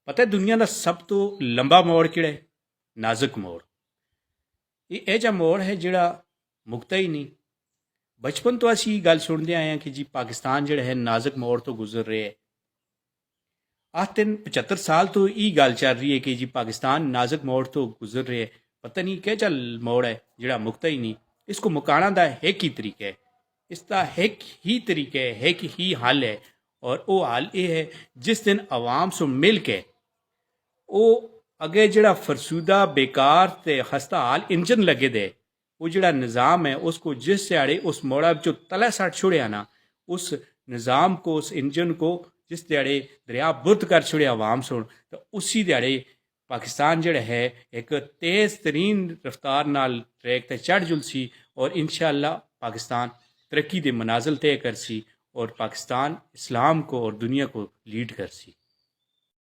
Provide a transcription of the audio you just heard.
ਪਤਾ ਦੁਨੀਆ ਦਾ ਸਭ ਤੋਂ ਲੰਬਾ ਮੋੜ ਕਿਹੜਾ ਹੈ? ਨਾਜ਼ੁਕ ਮੋੜ। ਇਹ ਜਿਹਾ ਮੋੜ ਹੈ ਜਿਹੜਾ ਮੁਕਤਾ ਹੀ ਨਹੀਂ। ਬਚਪਨ ਤੋਂ ਅਸੀਂ ਗੱਲ ਸੁਣਦੇ ਆਏ ਹਾਂ ਕਿ ਜੀ ਪਾਕਿਸਤਾਨ ਜਿਹੜਾ ਹੈ ਨਾਜ਼ੁਕ ਮੋੜ ਤੋਂ ਗੁਜ਼ਰ ਰਿਹਾ ਹੈ। ਆਹ 75 ਸਾਲ ਤੋਂ ਇਹ ਗੱਲ ਚੱਲ ਰਹੀ ਹੈ ਕਿ ਜੀ ਪਾਕਿस्तान नाजुक मोड़ तो गुजर रहे है। पता नहीं क्या चल मोड़ है जिहड़ा मुकता ही नहीं। इसको मुकाना दा एक ही तरीका है, इसका एक ही तरीका है, एक ही हल है। और वो हल ये है जिस दिन आवाम सो मिल के वो अगे जिहड़ा फरसूदा बेकार ते खस्ता हाल इंजन लगे दे वो जिहड़ा निज़ाम है उसको जिस दिहाड़े उस मोड़ा जो तला सट छुड़िया ना उस निज़ाम को उस इंजन को जिस दिहाड़े दरिया बुत कर छुड़िया आवाम सुन तो उसी दिहाड़े पाकिस्तान जिहड़ा है एक तेज़ तरीन रफ्तार नाल ट्रैक ते चढ़ जुलसी और इंशाअल्लाह पाकिस्तान तरक्की दे मनाजिल तय करसी और पाकिस्तान इस्लाम को और दुनिया को लीड करसी।